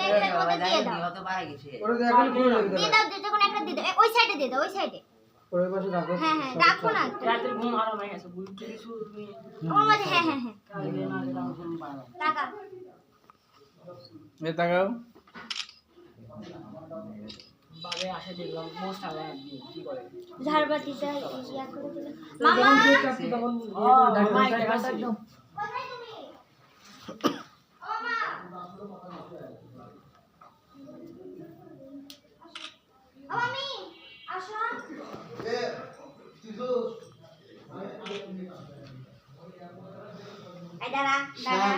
এর মধ্যে দিয়ে দাও কত বাড়া গেছে ওরে দেখো দিয়ে দাও যে কোন একটা দিয়ে দাও ওই সাইডে দিয়ে দাও ওই সাইডে ওরে পাশে রাখো হ্যাঁ হ্যাঁ রাখো না রাতের ঘুম আরাম হয়ে গেছে বুঝতে শুরু নিয়ে আমার মধ্যে হ্যাঁ হ্যাঁ হ্যাঁ কালকে না দিলাম ঘুম পায় টাকা এ তাকাও বাবে আসে দেখলাম মোস্ট আলাদা কি করে ঝাড়বাতিটা ইয়া করে দিলে যখন মামা কেক কাটছি তখন মাইকে কাছে একদম কোথায় তুমি ও মা ও মামি আসো এই দাঁড়া দাঁড়া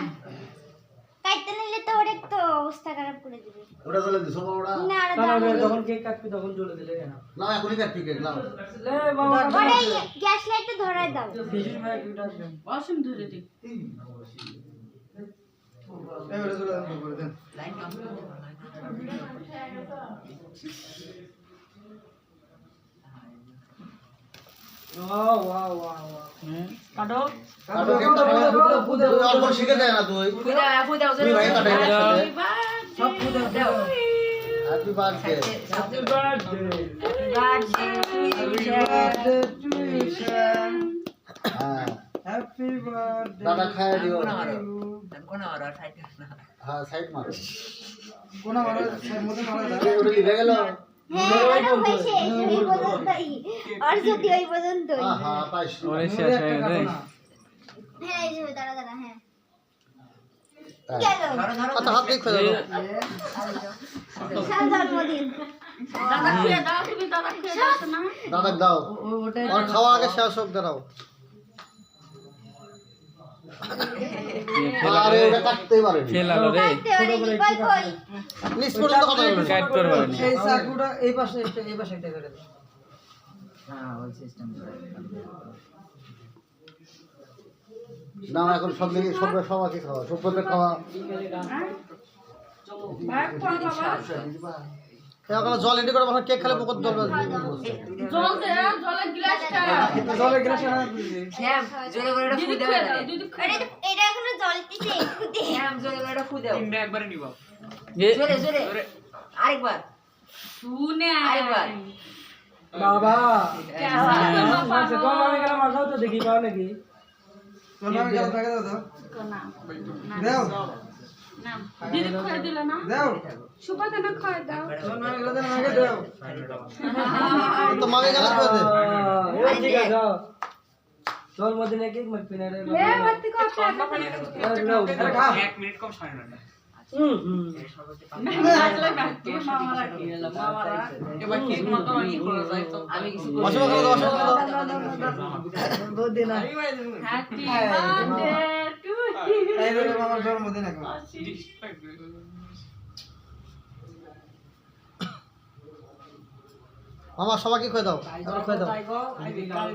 কাটতে নিলে তো ওর একটু অবস্থা খারাপ করে দিবে ওটা চলে দিছো ওটা না আর তাহলে দাঁড়া যখন কেক কাটবি তখন জ্বলে দিলে না না এখনই কাটবি কেক নাও লে বাবা ওরে গ্যাস লাইটটা ধরায় দাও বিজুর ভাই একটা আসবেন অসীম ধরে দিই এবারে চলে দেন করে দেন line complete wow wow wow কাটো কাটো কেকটা তুই অল্প শিখে দে না তুই ফুদাও তুই ভাই কাটে একসাথে সব ফুটে দাও হ্যাপি বার্থডে হ্যাপি বার্থডে হ্যাঁ হ্যাপি বার্থডে দাদা খায় দিও কোন আর সাইড না হ্যাঁ সাইড মারো কোনা মারা মধ্যে মারা দাও ওটা লিখে গেল হ্যাঁ ওটা হইছে এই পর্যন্তই আর যদি ওই পর্যন্তই হ্যাঁ পাইছ ওরে শেষ হয়ে গেছে হ্যাঁ এই যে দাঁড়া দাঁড়া হ্যাঁ তাই। গেল আচ্ছা হাত দিয়ে ফেলে দাও সাল জন্মদিন দাদা খেয়ে দাও তুমি দাদা খেয়ে দাও না দাদা দাও আর খাওয়া আগে শেষ হোক দাও আরে ওটা কাটতেই পারেনি ফেলালো রে কাটতে পারিনি কই কই নিচ পর্যন্ত কথা বলবে কাট করবে না এই চাকুটা এই পাশে একটা এই পাশে একটা করে দাও হ্যাঁ ওই সিস্টেম না এখন সব দিকে সব আছে খাওয়া সব খাওয়া এখন জল এন্টি করে বসে কেক খেলে পকত জল জল দে জলের গ্লাসটা জলের গ্লাস আনা শ্যাম জোরে করে একটা ফুদাও এটা এখনো জ্বলতেছে খুদে শ্যাম জোরে করে একটা ফুদাও তিনটা একবারে নিব জোরে জোরে আরেকবার শুনে আরেকবার বাবা আচ্ছা কোন আমি কেন মাখাও তো দেখি পাও নাকি কোন আমি কেন টাকা দাও দাও না দিদি খেয়ে দিল না দাও সুপাতে না খায় দাও কোন আমি কেন মাগে দাও তো মাগে গেল করে দে এই ঠিক আছে দাও চল মদিনে কেক মাখবি না রে এ ভর্তি কর এক মিনিট কম সাড়ে নটা লাগলে বাকি মামারা কি হলো মামারা এবার কেক মাখানো ই করা যায় তো আমি কিছু অসুবিধা করে দাও অসুবিধা করে দাও বহুত দিন হ্যাপি বার্থডে টু এই রে মামার জন্মদিন এখন আমার সবাইকে কই দাও আমরা কই দাও